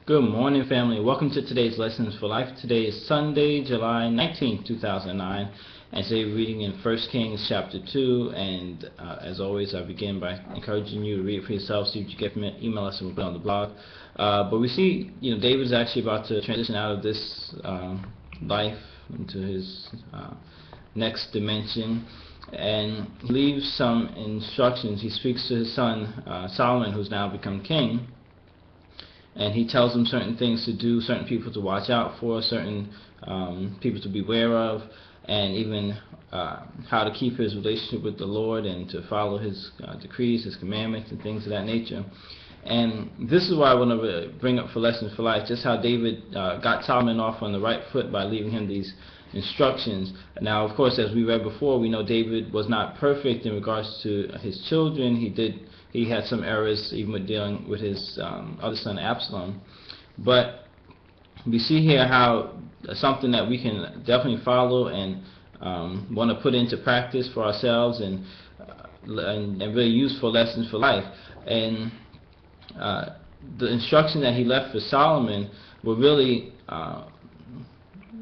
Good morning, family. Welcome to today's Lessons for Life. Today is Sunday, July 19th, 2009, and today we're reading in 1 Kings chapter 2, and as always, I begin by encouraging you to read it for yourself. See what you get from it. Email us and we'll put it on the blog. But we see, David's actually about to transition out of this life into his next dimension, and he leaves some instructions. He speaks to his son Solomon, who's now become king. And he tells him certain things to do, certain people to watch out for, certain people to beware of, and even how to keep his relationship with the Lord and to follow his decrees, his commandments, and things of that nature. And this is why I want to bring up for Lessons for Life, just how David got Solomon off on the right foot by leaving him these instructions. Now, of course, as we read before, we know David was not perfect in regards to his children. He had some errors even with dealing with his other son Absalom. But we see here how something that we can definitely follow and want to put into practice for ourselves and really useful lessons for life. And the instruction that he left for Solomon were really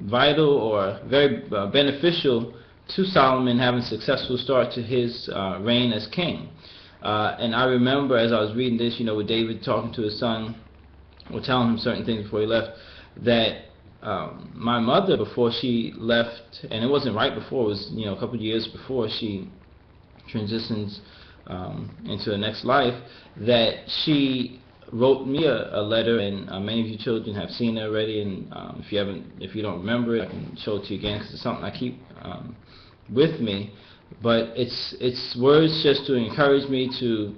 vital or very beneficial to Solomon having a successful start to his reign as king. And I remember as I was reading this, with David talking to his son, or telling him certain things before he left, that my mother, before she left, and it wasn't right before, it was a couple of years before she transitions into the next life, that she wrote me a letter, and many of you children have seen it already, and if you don't remember it, I can show it to you again because it's something I keep with me. But it's words just to encourage me, to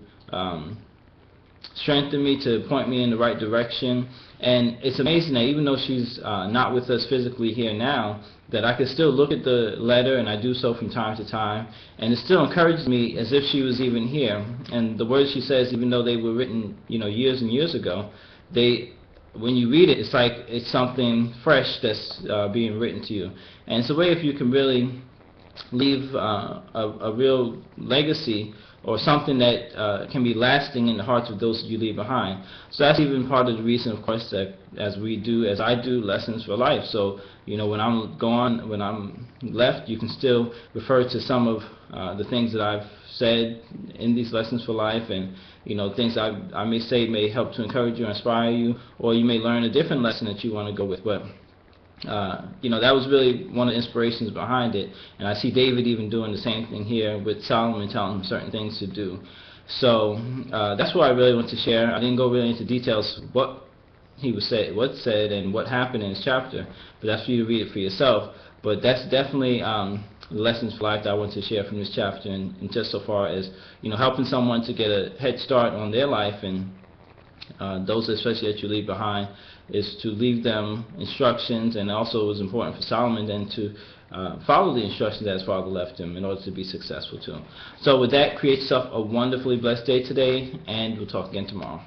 strengthen me, to point me in the right direction. And it's amazing that even though she's not with us physically here now, that I can still look at the letter, and I do so from time to time, and it still encourages me as if she was even here. And the words she says, even though they were written years and years ago, when you read it, it's like it's something fresh that's being written to you. And it's a way if you can really leave a real legacy, or something that can be lasting in the hearts of those that you leave behind. So that's even part of the reason, of course, that as I do Lessons for Life. So when I'm gone, when I'm left, you can still refer to some of the things that I've said in these Lessons for Life, and things I may say may help to encourage you, inspire you, or you may learn a different lesson that you want to go with. But that was really one of the inspirations behind it, and I see David even doing the same thing here with Solomon, telling him certain things to do. So that's what I really want to share. I didn't go really into details what said and what happened in this chapter, but that's for you to read it for yourself. But that's definitely the Lessons for Life that I want to share from this chapter, and just so far as helping someone to get a head start on their life, and those especially that you leave behind, is to leave them instructions. And also it was important for Solomon then to follow the instructions that his father left him in order to be successful too. So with that, create yourself a wonderfully blessed day today, and we'll talk again tomorrow.